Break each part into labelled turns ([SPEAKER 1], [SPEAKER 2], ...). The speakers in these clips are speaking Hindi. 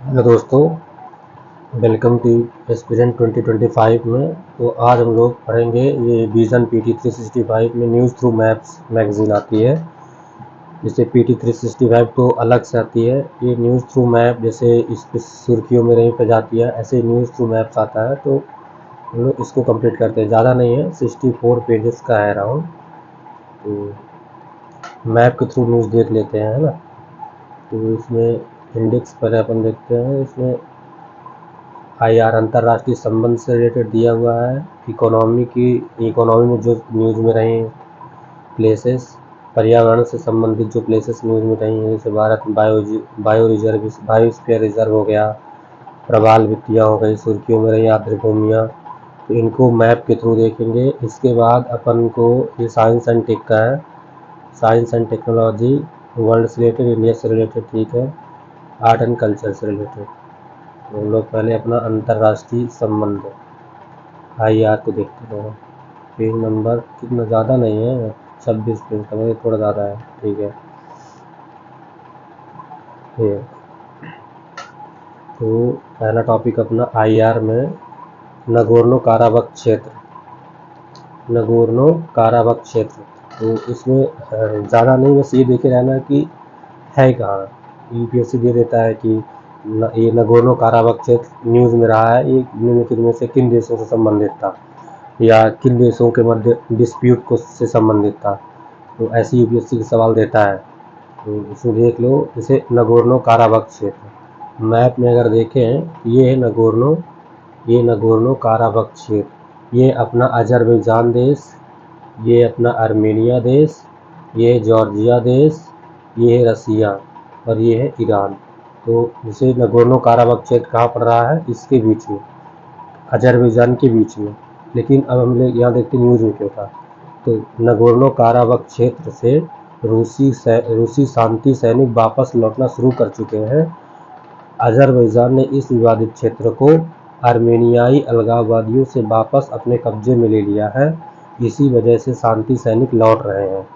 [SPEAKER 1] हेलो दोस्तों, वेलकम टू एस्पिरेंट 2025 में। तो आज हम लोग पढ़ेंगे ये विजन PT 365 में न्यूज़ थ्रू मैप्स मैगज़ीन आती है। जैसे PT 365 तो अलग से आती है, ये न्यूज़ थ्रू मैप जैसे इस पे सुर्खियों में नहीं पे जाती है, ऐसे न्यूज़ थ्रू मैप्स आता है। तो हम लोग इसको कंप्लीट करते हैं, ज़्यादा नहीं है, 64 पेजेस का है अराउंड। तो मैप के थ्रू न्यूज़ देख लेते हैं, है ना। तो इसमें इंडेक्स पहले अपन देखते हैं। इसमें IR अंतर्राष्ट्रीय संबंध से रिलेटेड दिया हुआ है। इकोनॉमी में जो न्यूज़ में रही प्लेसेस, पर्यावरण से संबंधित जो प्लेसेस न्यूज़ में रही हैं, जैसे भारत बायोस्फीयर रिजर्व हो गया, प्रवाल भित्तियाँ हो गई, सुर्खियों में रही आर्द्रभूमियाँ। तो इनको मैप के थ्रू देखेंगे। इसके बाद अपन को ये साइंस एंड टेक का है, साइंस एंड टेक्नोलॉजी, वर्ल्ड से रिलेटेड, इंडिया से रिलेटेड, ठीक है, आर्ट एंड कल्चर से रिलेटेड। तो हम लोग पहले अपना अंतर्राष्ट्रीय संबंध IR को देखते हैं। पेज नंबर कितना ज़्यादा नहीं है, 26 पेज का, मतलब थोड़ा ज़्यादा है, ठीक है। ये तो पहला टॉपिक अपना IR में नगोर्नो काराबख क्षेत्र, नगोर्नो काराबख क्षेत्र। तो इसमें ज़्यादा नहीं, बस ये देखे रहना कि है कहाँ। UPSC दे देता है कि ये नगोर्नो काराबख क्षेत्र न्यूज़ में रहा है, ये निम्नलिखित में से किन देशों से संबंधित था या किन देशों के मध्य डिस्प्यूट को से संबंधित था। तो ऐसे UPSC के सवाल देता है। तो इसमें देख लो, जैसे नगोर्नो काराबख क्षेत्र मैप में अगर देखें, ये है नगोर्नो काराबख क्षेत्र। ये अपना अजरबैजान देश, ये अपना आर्मेनिया देश, ये जॉर्जिया देश, ये है रसिया और ये है ईरान। तो जैसे नगोर्नो काराबख क्षेत्र कहाँ पड़ रहा है, इसके बीच में, अजरबैजान के बीच में। लेकिन अब हम लोग यहाँ देखते न्यूज़ में क्यों था। तो नगोर्नो काराबख क्षेत्र से रूसी शांति सैनिक वापस लौटना शुरू कर चुके हैं। अजरबैजान ने इस विवादित क्षेत्र को आर्मेनियाई अलगाववादियों से वापस अपने कब्जे में ले लिया है। इसी वजह से शांति सैनिक लौट रहे हैं।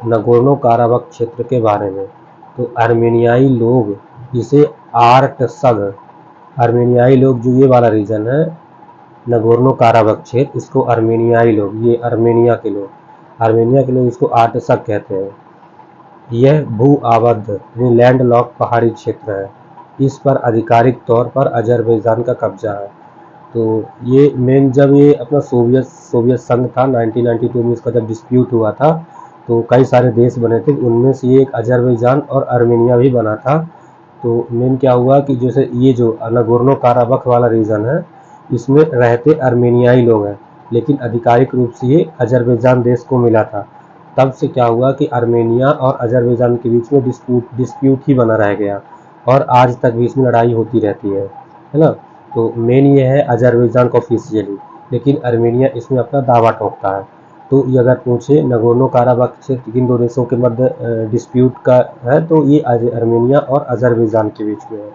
[SPEAKER 1] नगोर्नो काराबख क्षेत्र के बारे में, तो आर्मेनियाई लोग इसे आर्टसग, आर्मेनियाई लोग जो ये वाला रीजन है नगोर्नो काराबख क्षेत्र, इसको आर्मेनियाई लोग, ये आर्मेनिया के लोग इसको आर्टसक कहते हैं। यह भू आबद्ध लैंड लॉक पहाड़ी क्षेत्र है। इस पर आधिकारिक तौर पर अजरबैजान का कब्जा है। तो ये मेन, जब ये अपना सोवियत संघ था 1992 में, इसका जब डिस्प्यूट हुआ था तो कई सारे देश बने थे, उनमें से एक अजरबैजान और आर्मेनिया भी बना था। तो मेन क्या हुआ कि जैसे ये जो नगोर्नो काराबख वाला रीजन है, इसमें रहते आर्मेनियाई लोग हैं, लेकिन आधिकारिक रूप से ये अजरबैजान देश को मिला था। तब से क्या हुआ कि आर्मेनिया और अजरबैजान के बीच में डिस्प्यूट ही बना रह गया और आज तक भी इसमें लड़ाई होती रहती है ना। तो मेन ये है अजरबैजान का ऑफिशियली, लेकिन आर्मेनिया इसमें अपना दावा ठोकता है। तो ये अगर पूछे नगोर्नो काराबख क्षेत्र किन दो देशों के मध्य डिस्प्यूट का है, तो ये आर्मेनिया और अजरबैजान के बीच में है।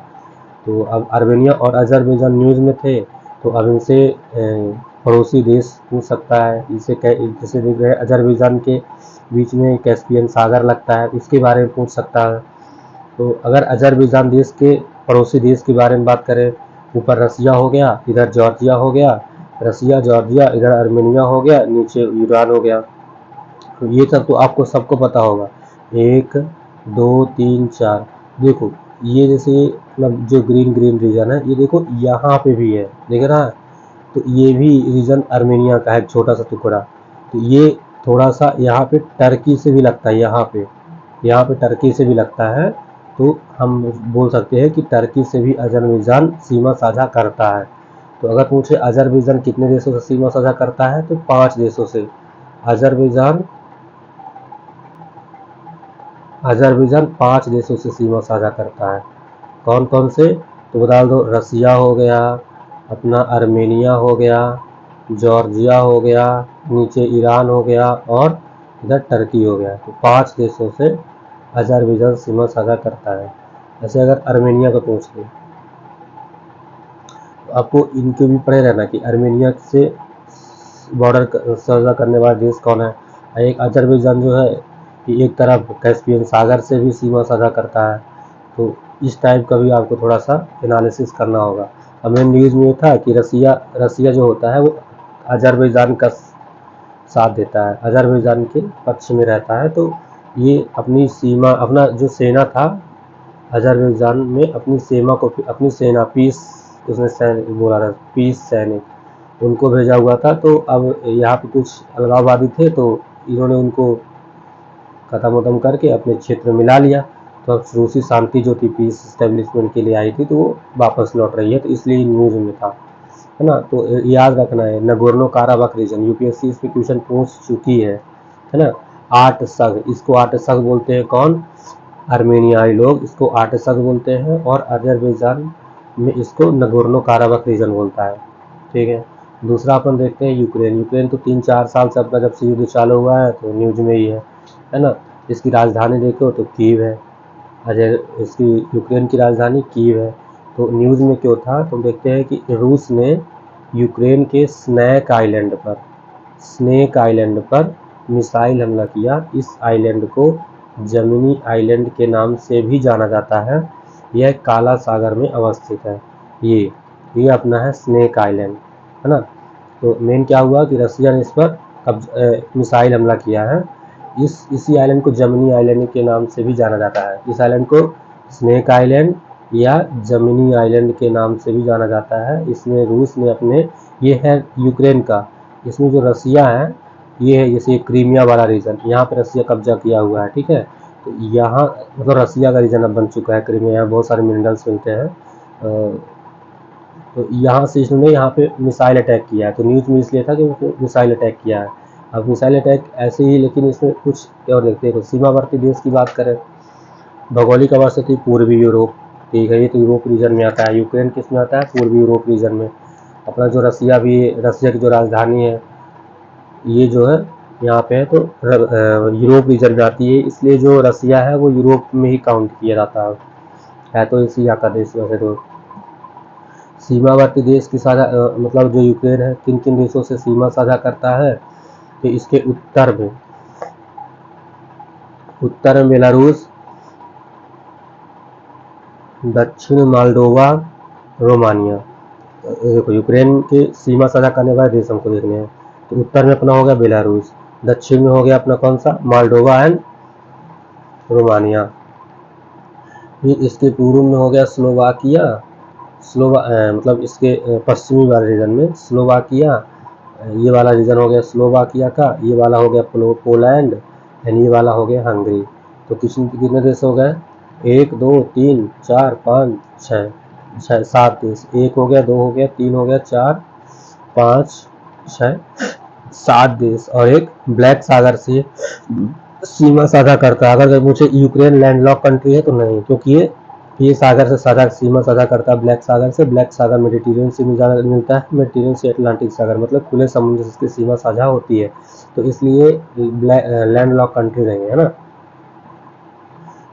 [SPEAKER 1] तो अब आर्मेनिया और अजरबैजान न्यूज़ में थे, तो अब इनसे पड़ोसी देश पूछ सकता है। इसे जैसे देख रहे हैं अजरबैजान के बीच में कैस्पियन सागर लगता है, इसके बारे में पूछ सकता है। तो अगर अजरबैजान देश के पड़ोसी देश के बारे में बात करें, ऊपर रसिया हो गया, इधर जॉर्जिया हो गया, रसिया जॉर्जिया, इधर आर्मेनिया हो गया, नीचे ईरान हो गया। तो ये सब तो आपको सबको पता होगा, 1 2 3 4। देखो ये जैसे मतलब जो ग्रीन रीजन है, ये देखो यहाँ पे भी है, देख रहा है। तो ये भी रीजन आर्मेनिया का है, छोटा सा टुकड़ा। तो ये थोड़ा सा यहाँ पे टर्की से भी लगता है, यहाँ पे टर्की से भी लगता है। तो हम बोल सकते हैं कि टर्की से भी अजरबैजान सीमा साझा करता है। तो अगर पूछे अजरबैजान कितने देशों से सीमा साझा करता है, तो 5 देशों से। अजरबैजान अजरबैजान 5 देशों से सीमा साझा करता है। कौन कौन से, तो बता दो, रसिया हो गया, अपना आर्मेनिया हो गया, जॉर्जिया हो गया, नीचे ईरान हो गया और इधर टर्की हो गया। तो 5 देशों से अजरबैजान सीमा साझा करता है। ऐसे अगर आर्मेनिया को पूछ ले, तो आपको इनके भी पढ़े रहना कि आर्मेनिया से बॉर्डर साझा करने वाला देश कौन है। एक अजरबैजान जो है, कि एक तरफ कैस्पियन सागर से भी सीमा साझा करता है। तो इस टाइप का भी आपको थोड़ा सा एनालिसिस करना होगा। अब मेन न्यूज़ में ये था कि रसिया जो होता है वो अजरबैजान का साथ देता है, अजरबैजान के पक्ष में रहता है। तो ये अपनी सीमा, अपना जो सेना था अजरबैजान में, अपनी सेना पीस, उसने सैनिक बोला था, पीस सैनिक उनको भेजा हुआ था। तो अब यहाँ पे कुछ अलगाववादी थे, तो इन्होंने उनको खत्म वतम करके अपने क्षेत्र में मिला लिया। तो अब रूसी शांति जो थी, पीस स्टेब्लिशमेंट के लिए आई थी, तो वो वापस लौट रही है। तो इसलिए न्यूज़ में था, है ना। तो याद रखना है, नगोर्नो काराबख रीजन, यूपीएससी इसमें क्वेश्चन पूछ चुकी है ना। आठ सग, इसको आठ सग बोलते हैं, कौन? आर्मेनियाई लोग इसको आठ सग बोलते हैं, और अजरबैजान में इसको नगोर्नो काराबख रीजन बोलता है, ठीक है। दूसरा अपन देखते हैं यूक्रेन। यूक्रेन तो 3-4 साल से अपना जब से युद्ध चालू हुआ है तो न्यूज में ही है ना। इसकी राजधानी देखो तो कीव है, अजय इसकी यूक्रेन की राजधानी कीव है। तो न्यूज़ में क्यों था, तो देखते हैं कि रूस ने यूक्रेन के स्नेक आइलैंड पर मिसाइल हमला किया। इस आइलैंड को जमिनी आइलैंड के नाम से भी जाना जाता है। यह काला सागर में अवस्थित है। ये अपना है स्नेक आइलैंड, है ना। तो मेन क्या हुआ कि रसिया ने इस पर मिसाइल हमला किया है। इसी आइलैंड को जमिनी आइलैंड के नाम से भी जाना जाता है। इस आइलैंड को स्नेक आइलैंड या जमिनी आइलैंड के नाम से भी जाना जाता है। इसमें रूस ने अपने, ये है यूक्रेन का, इसमें जो रसिया है ये है, जैसे क्रीमिया वाला रीजन, यहाँ पे रसिया कब्जा किया हुआ है, ठीक है। तो यहाँ मतलब रसिया का रीजन अब बन चुका है क्रीमिया, यहाँ बहुत सारे मिनरल्स मिलते हैं। तो यहाँ से इसने यहाँ पे मिसाइल अटैक किया है। तो न्यूज़ में इसलिए था कि उसने मिसाइल अटैक किया है। अब मिसाइल अटैक ऐसे ही, लेकिन इसमें कुछ और देखते हैं। तो सीमावर्ती देश की बात करें, भौगोलिक अवस्थिति पूर्वी यूरोप, ठीक है। ये तो यूरोप रीजन में आता है। यूक्रेन किस में आता है? पूर्वी यूरोप रीजन में। अपना जो रसिया भी, रसिया की जो राजधानी है ये जो है यहाँ पे है, तो यूरोप रीजन में आती है। इसलिए जो रसिया है वो यूरोप में ही काउंट किया जाता है तो एशिया का देश। वैसे तो सीमावर्ती देश की साझा मतलब जो यूक्रेन है किन किन देशों से सीमा साझा करता है, तो इसके उत्तर में बेलारूस, दक्षिण मोल्डोवा, रोमानिया। देखो यूक्रेन के सीमा साझा करने वाले देश हमको देखने हैं। तो उत्तर में अपना हो गया बेलारूस, दक्षिण में हो गया अपना कौन सा? Moldova and Romania. फिर इसके पूर्व में हो गया स्लोवाकिया, मतलब इसके पश्चिमी वाले रीजन में स्लोवाकिया, ये वाला रीजन हो गया स्लोवाकिया का। ये वाला हो गया पोलैंड, एंड ये वाला हो गया हंगरी। तो कितने देश हो गए? 1 2 3 4 5 6 7 देश। 1 हो गया, 2 हो गया, 3 हो गया, 4 5 6 7 देश, और एक ब्लैक सागर से सीमा साझा करता है। अगर मुझे यूक्रेन लैंडलॉक कंट्री है तो नहीं, क्योंकि ये सागर से साझा सीमा साझा करता है ब्लैक सागर से। ब्लैक सागर मेडिटेरियन से मिलता है, मेडिटेरियन से अटलांटिक सागर, मतलब खुले समुद्र से इसकी सीमा साझा होती है। तो इसलिए लैंडलॉक कंट्री नहीं है ना।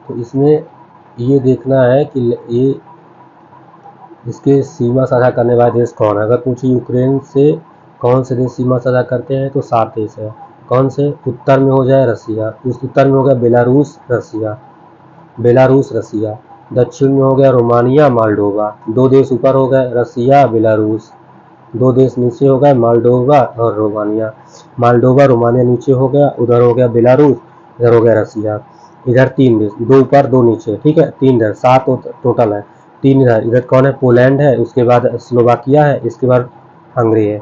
[SPEAKER 1] तो इसमें ये देखना है कि ये इसके सीमा साझा करने वाले देश कौन है। अगर पूछे यूक्रेन से कौन से देश सीमा साझा करते हैं, तो 7 देश है। कौन से? उत्तर में हो जाए रसिया, उस उत्तर में हो गया बेलारूस रसिया। दक्षिण में हो गया रोमानिया, मोल्डोवा। 2 देश ऊपर हो गए रसिया, बेलारूस। 2 देश नीचे हो गए मोल्डोवा और रोमानिया। मोल्डोवा रोमानिया नीचे हो गया, उधर हो गया बेलारूस, इधर हो गया रसिया। इधर 3 देश, 2 ऊपर 2 नीचे, ठीक है। 3 इधर, 7 टोटल है। 3 इधर कौन है? पोलैंड है, उसके बाद स्लोवाकिया है, इसके बाद हंगरी है।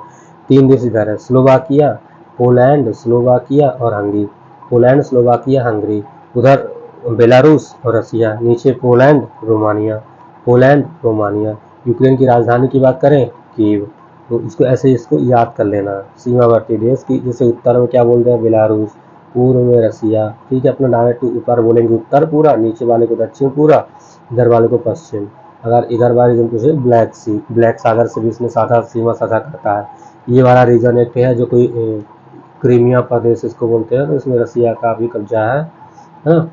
[SPEAKER 1] 3 देश इधर है, स्लोवाकिया, पोलैंड, स्लोवाकिया और हंगरी। Poland, Slovakia, Hungary. उधर बेलारूस और रसिया, नीचे पोलैंड रोमानिया। यूक्रेन की राजधानी की बात करें, कीव। तो इसको ऐसे इसको याद कर लेना, सीमावर्ती देश की। जैसे उत्तर में क्या बोलते हैं? बेलारूस, पूर्व में रसिया, ठीक है। अपना डायरेक्ट ऊपर बोलेंगे उत्तर पूरा, नीचे वाले को दक्षिण पूरा, इधर वाले को पश्चिम। अगर इधर वाले रीजन पूछे ब्लैक सागर से भी इसमें सीमा साझा करता है। ये वाला रीजन एक है जो कोई क्रीमिया प्रदेश इसको बोलते हैं, तो इसमें रसिया का भी कब्जा है ना।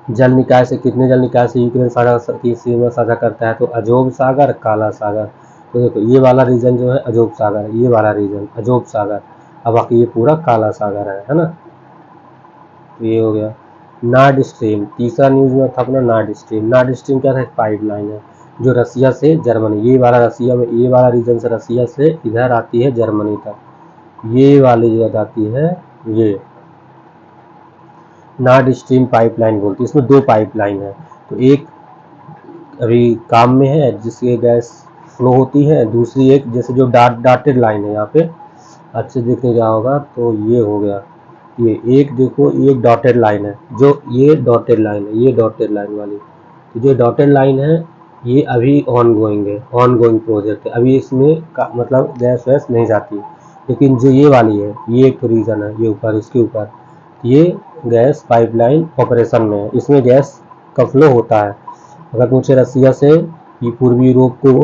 [SPEAKER 1] जल निकाय से, कितने जल निकाय से यूक्रेन की सीमा साझा करता है? तो अजोव सागर, काला सागर। तो देखो ये वाला रीजन जो है अजोव सागर, ये वाला रीजन अजोव सागर। अब बाकी ये पूरा काला सागर है ना। तो ये हो गया। नॉर्ड स्ट्रीम, तीसरा न्यूज में था अपना नॉर्ड स्ट्रीम। नॉर्ड स्ट्रीम क्या था, एक पाइपलाइन है जो रसिया से जर्मनी, ये वाला रसिया में, ये वाला रीजन से रसिया से इधर आती है जर्मनी तक, ये वाली जो आती है ये नॉर्ड स्ट्रीम पाइपलाइन बोलती है। इसमें दो पाइपलाइन है, तो एक अभी काम में है जिससे गैस फ्लो होती है, दूसरी एक जैसे जो डॉटेड लाइन है यहाँ पे अच्छे देखने क्या होगा, तो ये हो गया, ये एक देखो, ये एक डॉटेड लाइन है, जो ये डॉटेड लाइन है, ये डॉटेड लाइन वाली, तो जो डॉटेड लाइन है ये अभी ऑन गोइंग है, ऑन गोइंग प्रोजेक्ट है, अभी इसमें मतलब गैस वैस नहीं जाती। लेकिन जो ये वाली है, ये एक रीजन है, ये ऊपर इसके ऊपर ये गैस पाइपलाइन ऑपरेशन में है, इसमें गैस का फ्लो होता है। अगर पूछे रसिया से ये पूर्वी यूरोप को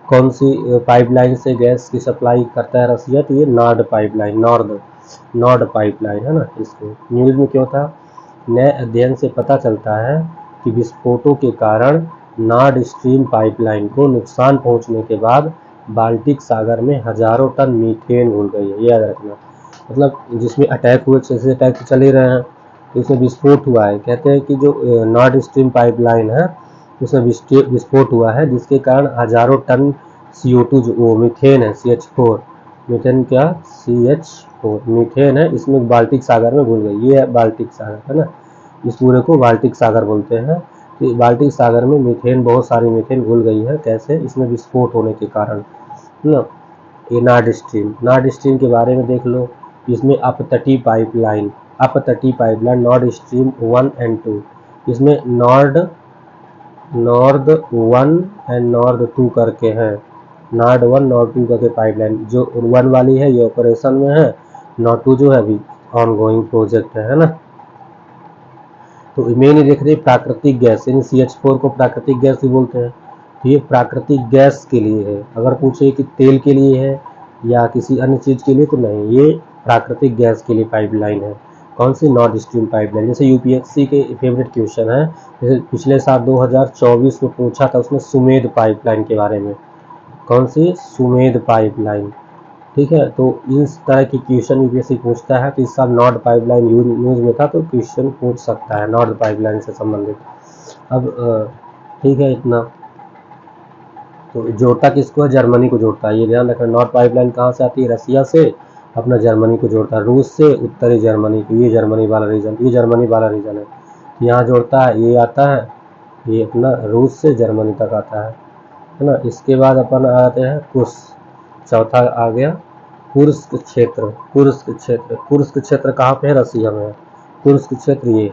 [SPEAKER 1] कौन सी पाइपलाइन से गैस की सप्लाई करता है रसिया, तो ये नॉर्ड पाइपलाइन, नॉर्ड पाइपलाइन है ना। इसको न्यूज़ में क्यों था, नए अध्ययन से पता चलता है कि विस्फोटों के कारण नॉर्ड स्ट्रीम पाइपलाइन को नुकसान पहुंचने के बाद बाल्टिक सागर में हजारों टन मीथेन घुल गई है, ये याद रखना। मतलब जिसमें अटैक हुए, जैसे अटैक तो चल ही रहे हैं, तो इसमें विस्फोट हुआ है। कहते हैं कि जो नॉर्ड स्ट्रीम पाइपलाइन है उसमें विस्फोट हुआ है, जिसके कारण हजारों टन CO2 जो वो मीथेन है, CH4 मीथेन, क्या CH4 मीथेन है, इसमें बाल्टिक सागर में घुल गई। ये है बाल्टिक सागर है ना, इस पूरे को बाल्टिक सागर बोलते हैं। तो बाल्टिक सागर में मीथेन, बहुत सारी मीथेन घुल गई है, कैसे, इसमें विस्फोट होने के कारण है ना। ये नॉर्ड स्ट्रीम के बारे में देख लो, इसमें अपतटीय पाइपलाइन नॉर्ड स्ट्रीम 1 एंड 2, इसमें नॉर्ड 1 एंड नॉर्ड 2 करके हैं, नॉर्ड 1 नॉर्ड 2 करके पाइपलाइन, जो 1 वाली है ये ऑपरेशन में है, नॉर्ड 2 जो है अभी ऑन गोइंग प्रोजेक्ट है ना। तो मेन देख रहे प्राकृतिक गैस, यानी CH4 को प्राकृतिक गैस भी बोलते हैं, तो ये प्राकृतिक गैस के लिए है। अगर पूछे कि तेल के लिए है या किसी अन्य चीज के लिए, तो नहीं, ये प्राकृतिक गैस के लिए पाइपलाइन है। कौन सी, नॉर्ड स्ट्रीम पाइपलाइन। जैसे UPSC के फेवरेट क्वेश्चन है, जैसे पिछले साल 2024 में पूछा था उसमें सुमेध पाइपलाइन के बारे में, कौन सी, सुमेध पाइपलाइन, ठीक है। तो इस तरह की क्वेश्चन UPSC पूछता है, तो इस साल नॉर्ड पाइपलाइन न्यूज में था, तो क्वेश्चन पूछ सकता है नॉर्ड पाइपलाइन से संबंधित। अब ठीक है इतना। तो जोड़ता किसको है, जर्मनी को जोड़ता है, ये ध्यान रखना। नॉर्थ पाइपलाइन कहाँ से आती है, रसिया से, अपना जर्मनी को जोड़ता है, रूस से उत्तरी जर्मनी को, ये जर्मनी वाला रीजन, ये जर्मनी वाला रीजन है, यहाँ जोड़ता है, ये आता है, ये अपना रूस से जर्मनी तक आता है ना। इसके बाद अपन आते हैं कुर्स्क, चौथा आ गया कुर्स्क क्षेत्र। कुर्स्क क्षेत्र कहाँ पे है, रसिया में है। कुर्स्क क्षेत्र, ये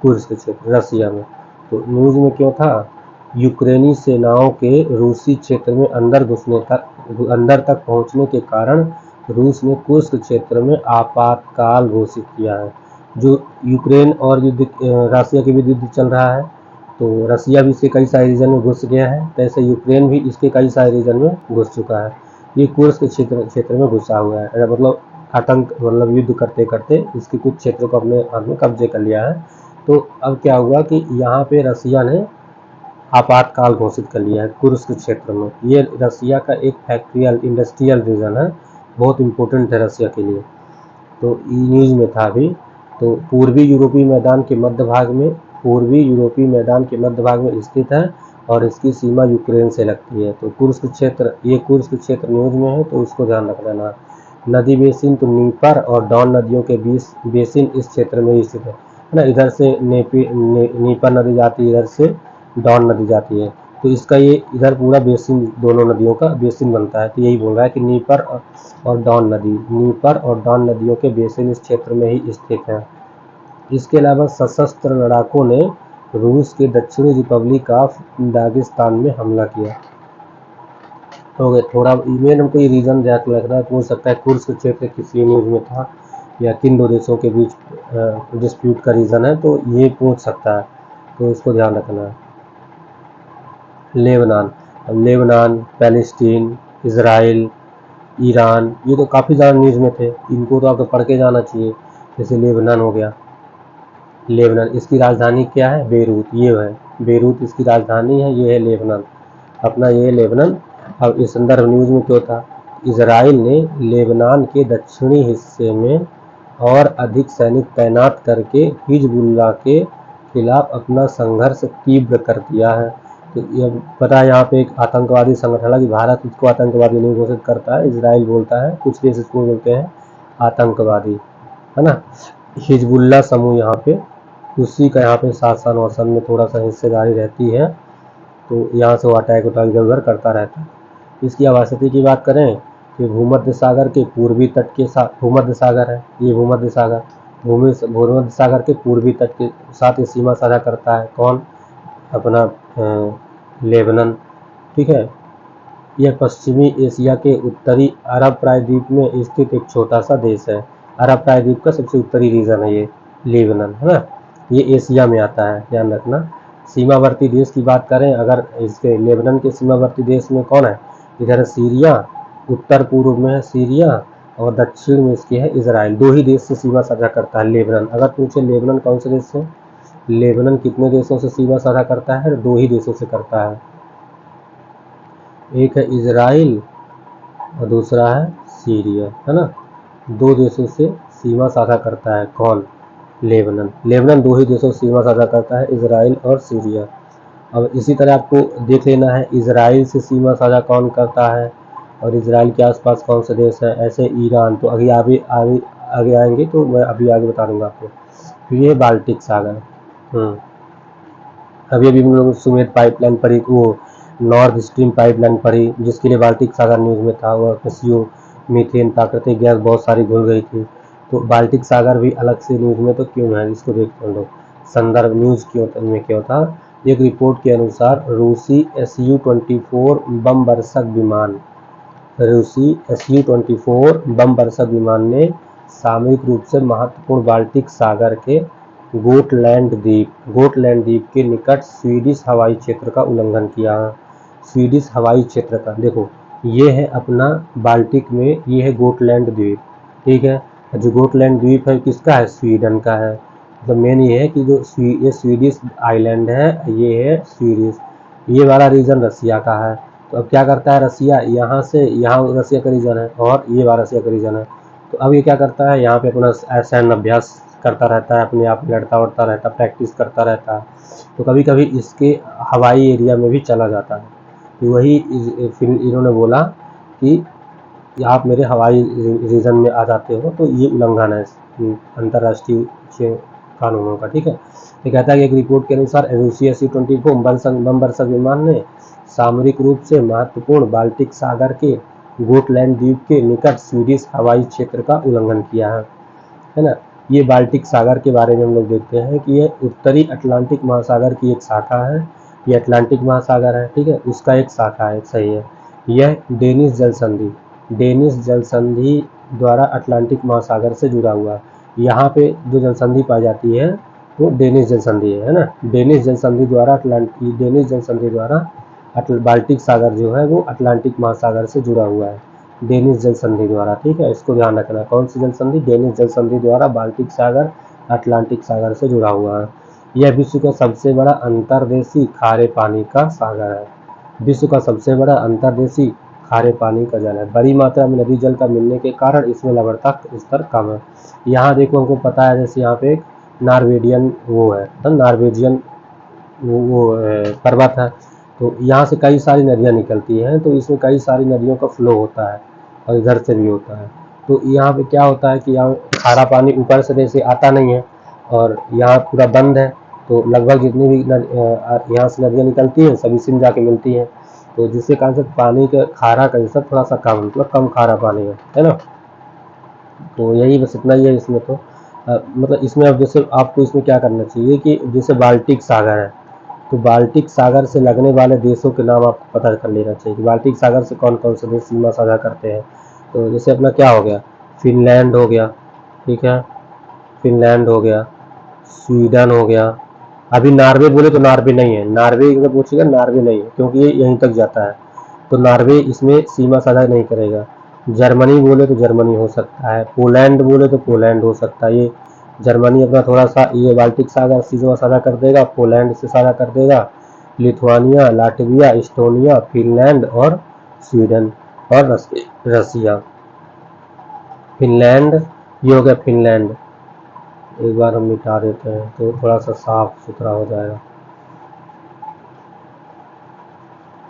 [SPEAKER 1] कुर्स्क क्षेत्र रसिया में। तो न्यूज में क्यों था, यूक्रेनी सेनाओं के रूसी क्षेत्र में अंदर तक पहुंचने के कारण रूस ने कुर्स्क क्षेत्र में आपातकाल घोषित किया है। जो यूक्रेन और रसिया के भी युद्ध चल रहा है, तो रसिया भी इसके कई सारे रीजन में घुस गया है, तैसे यूक्रेन भी इसके कई सारे रीजन में घुस चुका है। ये कुर्स्क क्षेत्र में घुसा हुआ है, मतलब आतंक, मतलब युद्ध करते करते इसके कुछ क्षेत्र को अपने हाथ में कब्जे कर लिया है। तो अब क्या हुआ कि यहाँ पे रसिया ने आपातकाल घोषित कर लिया है कुर्स्क क्षेत्र में। ये रसिया का एक फैक्ट्रियल इंडस्ट्रियल रीजन है, बहुत इंपॉर्टेंट है रसिया के लिए। तो न्यूज में था अभी। तो पूर्वी यूरोपीय मैदान के मध्य भाग में स्थित है और इसकी सीमा यूक्रेन से लगती है। तो कुर्स्क क्षेत्र, ये कुर्स्क क्षेत्र न्यूज में है, तो इसको ध्यान रख लेना। नदी बेसिन, तो नीपर और डॉन नदियों के बीच बेसिन इस क्षेत्र में स्थित है ना। इधर से नीपर नदी जाती है, इधर से डॉन नदी जाती है, तो इसका ये इधर पूरा बेसिन, दोनों नदियों का बेसिन बनता है। तो यही बोल रहा है कि नीपर और डॉन नदियों के बेसिन इस क्षेत्र में ही स्थित हैं। इसके अलावा सशस्त्र लड़ाकों ने रूस के दक्षिणी रिपब्लिक ऑफ दागिस्तान में हमला किया। हो गए थोड़ा ईमेल, हमको ये रीजन ध्यान रखना है, पूछ सकता है कुर्स्क क्षेत्र किस न्यूज में था या किन दो देशों के बीच डिस्प्यूट का रीजन है, तो ये पूछ सकता है, तो इसको ध्यान रखना है। लेबनान, पैलेस्टीन, इजराइल, ईरान, ये तो काफ़ी ज़्यादा न्यूज़ में थे, इनको तो आपको पढ़ के जाना चाहिए। जैसे लेबनान हो गया, लेबनान, इसकी राजधानी क्या है, बेरूत, ये है बेरूत इसकी राजधानी है, ये है लेबनान, अपना ये है लेबनान। अब इस संदर्भ न्यूज़ में क्यों था, इजराइल ने लेबनान के दक्षिणी हिस्से में और अधिक सैनिक तैनात करके हिजबुल्लाह के खिलाफ अपना संघर्ष तीव्र कर दिया है। तो ये पता है यहाँ पे एक आतंकवादी संगठन, हालांकि भारत इसको आतंकवादी नहीं घोषित करता है, इजराइल बोलता है, कुछ देश इसको बोलते हैं आतंकवादी, है ना। हिजबुल्लाह समूह यहाँ पे उसी का यहाँ पे शासन वासन में थोड़ा सा हिस्सेदारी रहती है, तो यहाँ से वो अटैक इधर उधर करता रहता है। इसकी आवासती की बात करें कि भूमध्य सागर के पूर्वी तट के साथ, भूमध्य सागर है ये, भूमध्य सागर भूमध्य सागर के पूर्वी तट के साथ ये सीमा साझा करता है कौन, अपना लेबनान, ठीक है। यह पश्चिमी एशिया के उत्तरी अरब प्रायद्वीप में स्थित एक छोटा सा देश है। अरब प्रायद्वीप का सबसे उत्तरी रीजन है ये लेबनान, है ना। ये एशिया में आता है, ध्यान रखना। सीमावर्ती देश की बात करें अगर, इसके लेबनान के सीमावर्ती देश में कौन है, इधर है सीरिया, उत्तर पूर्व में है सीरिया और दक्षिण में इसके है इजराइल। दो ही देश से सीमा साझा करता है लेबनान। अगर पूछे लेबनान कौन से देश से, लेबनान कितने देशों से सीमा साझा करता है, दो ही देशों से करता है, एक है इजराइल और दूसरा है सीरिया, है ना। दो देशों से सीमा साझा करता है कौन, लेबनान। लेबनान दो ही देशों से सीमा साझा करता है, इजराइल और सीरिया। अब इसी तरह आपको देख लेना है इजराइल से सीमा साझा कौन करता है और इजराइल के आसपास कौन से देश है, ऐसे ईरान। तो अभी आगे आगे आगे आएंगे तो मैं अभी आगे बता दूंगा आपको। फिर ये बाल्टिक सागर, अभी अभी हम लोग सुमेध पाइपलाइन पढ़ी, वो नॉर्थ स्ट्रीम पाइपलाइन पढ़ी, जिसके लिए बाल्टिक सागर न्यूज में था, और पीसीओ मीथेन प्राकृतिक गैस बहुत सारी घुल गई थी। तो बाल्टिक सागर भी अलग से न्यूज में तो क्यों है, इसको देखते हैं लोग। संदर्भ न्यूज क्यों था, एक रिपोर्ट के अनुसार रूसी Su-24 बम वर्षक विमान, रूसी Su-24 बम वर्षक विमान ने सामरिक रूप से महत्वपूर्ण बाल्टिक सागर के गोटलैंड द्वीप के निकट स्वीडिश हवाई क्षेत्र का उल्लंघन किया। स्वीडिश हवाई क्षेत्र का, देखो ये है अपना बाल्टिक में, ये है गोटलैंड द्वीप, ठीक है। जो गोटलैंड द्वीप है किसका है, स्वीडन का है। तो मेन ये है कि जो ये स्वीडिश आइलैंड है, ये है स्वीडिश, ये वाला रीजन रसिया का है। तो अब क्या करता है रसिया, यहाँ से यहाँ रसिया का रीजन है और ये वाला रसिया का रीजन है। तो अब ये क्या करता है, यहाँ पे अपना सैन्य अभ्यास करता रहता है, अपने आप लड़ता उड़ता रहता है, प्रैक्टिस करता रहता है। तो कभी कभी इसके हवाई एरिया में भी चला जाता है। तो वही फिर इन्होंने बोला कि आप मेरे हवाई रीजन में आ जाते हो, तो ये उल्लंघन है अंतर्राष्ट्रीय कानूनों का, ठीक है। ये कहता है कि एक रिपोर्ट के अनुसार रूसी Su-24 बम वर्षक विमान ने सामरिक रूप से महत्वपूर्ण बाल्टिक सागर के गोटलैंड द्वीप के निकट स्वीडिश हवाई क्षेत्र का उल्लंघन किया है ना। ये बाल्टिक सागर के बारे में हम लोग देखते हैं कि ये उत्तरी अटलांटिक महासागर की एक शाखा है, ये अटलांटिक महासागर है, ठीक है, उसका एक शाखा है, सही है। यह डेनिश जल संधि द्वारा अटलांटिक महासागर से जुड़ा हुआ है। यहाँ पे जो जल संधि पाई जाती है वो डेनिश जल संधि है ना। डेनिश जल संधि द्वारा बाल्टिक सागर जो है वो अटलांटिक महासागर से जुड़ा हुआ है, डेनिश जल संधि द्वारा, ठीक है। इसको ध्यान रखना, कौन सी जल संधि, डेनिश जल संधि द्वारा बाल्टिक सागर अटलांटिक सागर से जुड़ा हुआ है। यह विश्व का सबसे बड़ा अंतर्देशीय खारे पानी का सागर है, विश्व का सबसे बड़ा अंतर्देशीय खारे पानी का जल है। बड़ी मात्रा में नदी जल का मिलने के कारण इसमें लवणता स्तर कम है। यहाँ देखो हमको पता है, जैसे यहाँ पे एक नॉर्वेजियन वो है, नॉर्वेजियन वो पर्वत है, तो यहाँ से कई सारी नदियाँ निकलती हैं, तो इसमें कई सारी नदियों का फ्लो होता है और इधर से भी होता है। तो यहाँ पे क्या होता है कि यहाँ खारा पानी ऊपर से जैसे आता नहीं है और यहाँ पूरा बंद है, तो लगभग जितनी भी यहाँ से नदियाँ निकलती हैं सब इसी में जाके मिलती हैं, तो जिसके कारण से पानी का खारा का जैसा थोड़ा सा कम, मतलब कम खारा पानी है ना। तो यही बस इतना ही है इसमें। तो मतलब इसमें अब जैसे आपको इसमें क्या करना चाहिए कि जैसे बाल्टिक सागर है, तो बाल्टिक सागर से लगने वाले देशों के नाम आपको पता कर लेना चाहिए कि बाल्टिक सागर से कौन कौन से देश सीमा साझा करते हैं। तो जैसे अपना क्या हो गया, फिनलैंड हो गया, ठीक है, फिनलैंड हो गया, स्वीडन हो गया। अभी नॉर्वे बोले तो नॉर्वे नहीं है, नॉर्वे अगर पूछेगा नॉर्वे नहीं है क्योंकि ये यहीं तक जाता है, तो नॉर्वे इसमें सीमा साझा नहीं करेगा। जर्मनी बोले तो जर्मनी हो सकता है, पोलैंड बोले तो पोलैंड हो सकता है। ये जर्मनी अपना थोड़ा सा ये बाल्टिक सागर सीमा साझा कर देगा, पोलैंड से साझा कर देगा, लिथुआनिया, लाटविया, इस्टोनिया, फिनलैंड और स्वीडन और रसिया। फिनलैंड, ये हो गया फिनलैंड। एक बार हम मिटा देते हैं तो थोड़ा सा साफ सुथरा हो जाएगा।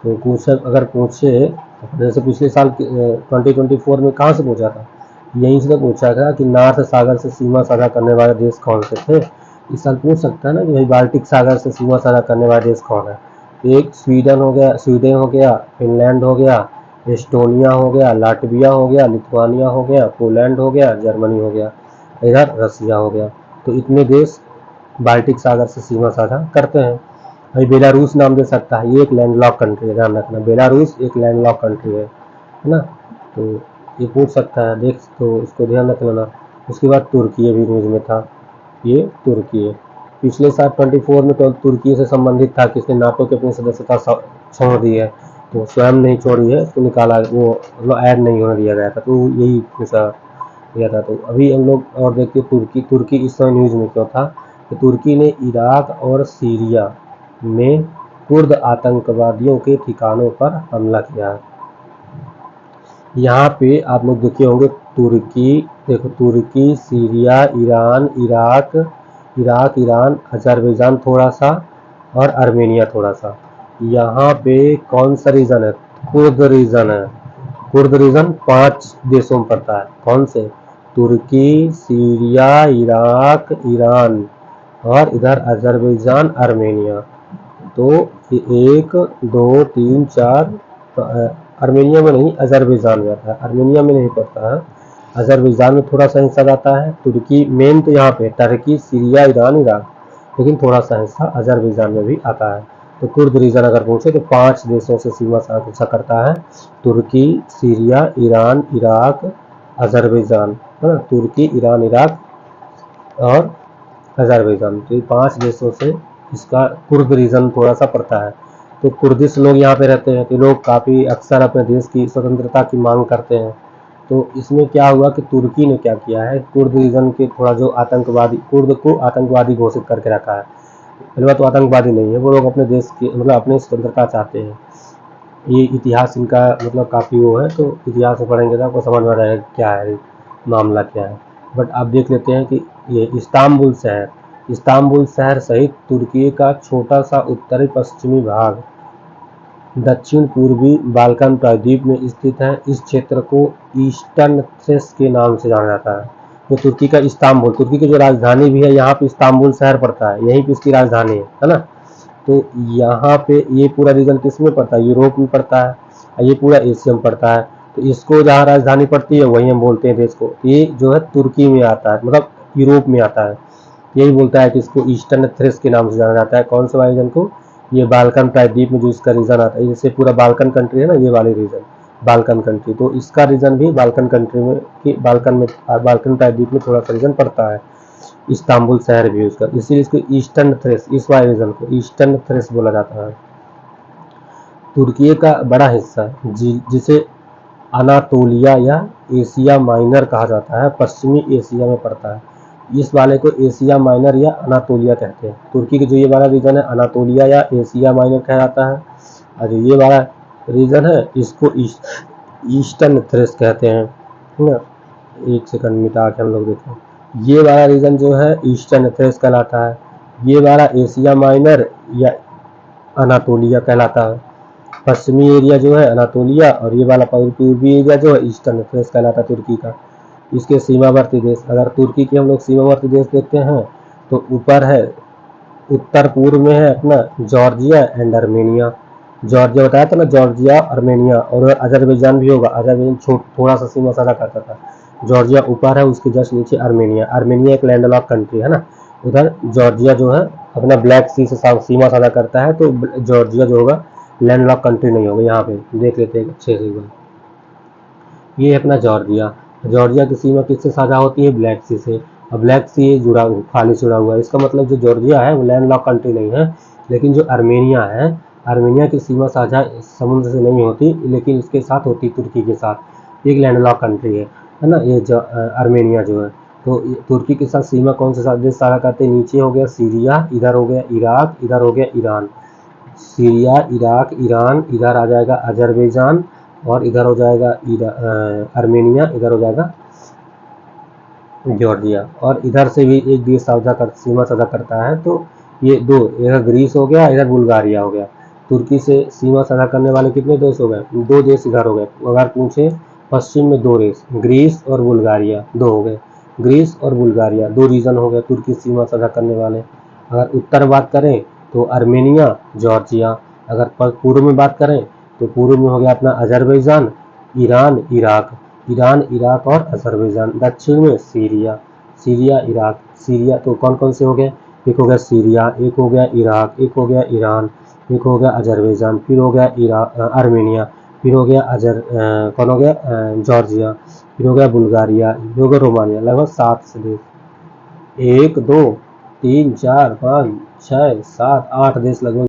[SPEAKER 1] तो क्वेश्चन अगर पूछे, जैसे पिछले साल 2024 में कहाँ से पूछा था, यहीं से तो पूछा था कि नार्थ सागर से सीमा साझा करने वाले देश कौन से थे। इस साल पूछ सकता है ना कि भाई बाल्टिक सागर से सीमा साझा करने वाले देश कौन है। एक स्वीडन हो गया, फिनलैंड हो गया, एस्टोनिया हो गया, लाटविया हो गया, लिथुआनिया हो गया, पोलैंड हो गया, जर्मनी हो गया, इधर रसिया हो गया। तो इतने देश बाल्टिक सागर से सीमा साझा करते हैं। भाई बेलारूस नाम दे सकता है, ये एक लैंडलॉक कंट्री है, ध्यान रखना बेलारूस एक लैंडलॉक कंट्री है ना। तो ये पूछ सकता है, देख तो इसको ध्यान रख लेना। उसके बाद तुर्की भी न्यूज में था, ये तुर्की है। पिछले साल 24 में तो तुर्की से संबंधित था कि इसने नाटो के अपनी सदस्यता छोड़ दी है, तो स्वयं नहीं छोड़ी है, उसको निकाला, वो मतलब ऐड नहीं होने दिया गया था, तो यही पूछा गया था। तो अभी हम लोग और देखिए तुर्की इस समय न्यूज में क्यों था, कि तुर्की ने इराक और सीरिया में कुर्द आतंकवादियों के ठिकानों पर हमला किया है। यहाँ पे आप लोग देखे होंगे तुर्की, देखो तुर्की, Syria, Iran, Iraq, Iran, Azerbaijan थोड़ा सा और आर्मेनिया थोड़ा सा। यहाँ पे कौन सा रीजन है, कुर्द रीजन है। कुर्द रीजन 5 देशों में पड़ता है, कौन से, तुर्की, सीरिया, इराक, ईरान और इधर अजरबैजान, आर्मेनिया। तो 1 2 3 4 आर्मेनिया में नहीं, अजरबैजान में आता है, आर्मेनिया में नहीं पड़ता है, अजरबैजान में थोड़ा सा हिस्सा जाता है। तुर्की मेन तो यहाँ पे टर्की, सीरिया, ईरान, इराक, लेकिन थोड़ा सा हिस्सा अजरबैजान में भी आता है। तो कुर्द रीजन अगर पूछे तो 5 देशों से सीमा साझा करता है, तुर्की, सीरिया, ईरान, इराक, अजरबैजान, है ना, तुर्की, ईरान, इराक और अजरबैजान, तो ये 5 देशों से इसका कुर्द रीजन थोड़ा सा पड़ता है। तो कुर्दिश लोग यहाँ पे रहते हैं, तो लोग काफ़ी अक्सर अपने देश की स्वतंत्रता की मांग करते हैं। तो इसमें क्या हुआ कि तुर्की ने क्या किया है, कुर्द रीजन के थोड़ा जो आतंकवादी, कुर्द को आतंकवादी घोषित करके रखा है। पहली बात तो आतंकवादी नहीं है वो लोग, अपने देश की मतलब अपनी स्वतंत्रता चाहते हैं। ये इतिहास इनका मतलब काफ़ी वो है, तो इतिहास में पढ़ेंगे तो आपको समझ में आएगा क्या है मामला क्या है। बट आप देख लेते हैं कि ये इस्तांबुल शहर सहित तुर्की का छोटा सा उत्तरी पश्चिमी भाग दक्षिण पूर्वी बाल्कन प्रायद्वीप में स्थित है। इस क्षेत्र को ईस्टर्न थ्रेस के नाम से जाना जाता है। तो तुर्की का इस्तांबुल, तुर्की की जो राजधानी भी है यहाँ पे इस्तांबुल शहर पड़ता है, यहीं पे इसकी राजधानी है ना। तो यहाँ पे ये पूरा रीजन किस में पड़ता है, यूरोप में पड़ता है, और ये पूरा एशिया में पड़ता है। तो इसको जहाँ राजधानी पड़ती है वहीं हम बोलते हैं देश को, ये जो है तुर्की में आता है, मतलब यूरोप में आता है। यही बोलता है कि इसको ईस्टर्न थ्रेस के नाम से जाना जाता है। कौन से वाले रीजन को, ये बाल्कन प्रायद्वीप में जो इसका रीजन आता है, जैसे पूरा बाल्कन कंट्री है ना, ये वाले रीजन बाल्कन कंट्री, तो इसका रीजन भी बाल्कन कंट्री में कि बाल्कन प्रायद्वीप में थोड़ा सा रीजन पड़ता है। इस्तांबुल शहर भी उसका, इसीलिए इसको ईस्टर्न थ्रेस, इस वाले रीजन को ईस्टर्न थ्रेस बोला जाता है। तुर्की का बड़ा हिस्सा जिसे अनातोलिया या एशिया माइनर कहा जाता है, पश्चिमी एशिया में पड़ता है। इस वाले को एशिया माइनर या अनातोलिया कहते हैं। तुर्की के जो ये वाला रीजन है अनातोलिया या एशिया माइनर कहलाता है, और ये वाला रीजन है इसको ईस्टर्न थ्रेस कहते हैं, है ना। एक सेकंड मिटा के हम लोग देखें, ये वाला रीजन जो है ईस्टर्न थ्रेस कहलाता है, ये वाला एशिया माइनर या अनातोलिया कहलाता है। पश्चिमी एरिया जो है अनातोलिया, और ये वाला पूर्वी एरिया जो है ईस्टर्न थ्रेस कहलाता है तुर्की का। इसके सीमावर्ती देश, अगर तुर्की के हम लोग सीमावर्ती देश देखते हैं तो ऊपर है, उत्तर पूर्व में है अपना जॉर्जिया एंड आर्मेनिया। जॉर्जिया बताया था ना, जॉर्जिया, आर्मेनिया, और अजरबैजान भी होगा, अजरबैजान थोड़ा सा सीमा साझा करता था। जॉर्जिया ऊपर है, उसके जस्ट नीचे आर्मेनिया, आर्मेनिया एक लैंडलॉक कंट्री है ना। उधर जॉर्जिया जो है अपना ब्लैक सी से सीमा साझा करता है, तो जॉर्जिया जो होगा लैंडलॉक कंट्री नहीं होगा। यहाँ पे देख लेते हैं अच्छे से, ये है अपना जॉर्जिया। जॉर्जिया की सीमा किससे साझा होती है, ब्लैक सी से। अब ब्लैक सी जुड़ा खाली जुड़ा हुआ है, इसका मतलब जो जॉर्जिया है वो लैंड लॉक कंट्री नहीं है। लेकिन जो आर्मेनिया है, आर्मेनिया की सीमा साझा समुद्र से नहीं होती, लेकिन इसके साथ होती तुर्की के साथ, एक लैंड लॉक कंट्री है ना ये आर्मेनिया जो है। तो तुर्की के साथ सीमा कौन से देश साझा करते हैं, नीचे हो गया सीरिया, इधर हो गया इराक, इधर हो गया ईरान। सीरिया, इराक, ईरान, इधर आ जाएगा अजरबैजान, और इधर हो जाएगा आर्मेनिया, इधर हो जाएगा जॉर्जिया। और इधर से भी एक देश सीमा साझा करता है, तो ये दो, इधर ग्रीस हो गया, इधर बुल्गारिया हो गया। तुर्की से सीमा साझा करने वाले कितने देश हो गए? दो देश इधर हो गए। अगर पूछे पश्चिम में दो देश, ग्रीस और बुल्गारिया, दो हो गए। ग्रीस और बुल्गारिया दो रीजन हो गए तुर्की सीमा साझा करने वाले। अगर उत्तर बात करें तो अर्मेनिया, जॉर्जिया। अगर पूर्व में बात करें तो पूर्व में हो गया अपना Azerbaijan, Iran, Iraq. Iran, Iraq और अजरबैजान। दक्षिण में सीरिया, सीरिया, इराक। सीरिया तो कौन कौन से हो गए? एक हो गया सीरिया, एक हो गया इराक, एक हो गया ईरान, एक हो गया अजरबैजान, फिर हो गया आर्मेनिया, फिर हो गया कौन हो गया? जॉर्जिया, फिर हो गया बुल्गारिया, फिर हो गया रोमानिया। लगभग 7 से देश, 1 2 3 4 5 6 7 8 देश लगभग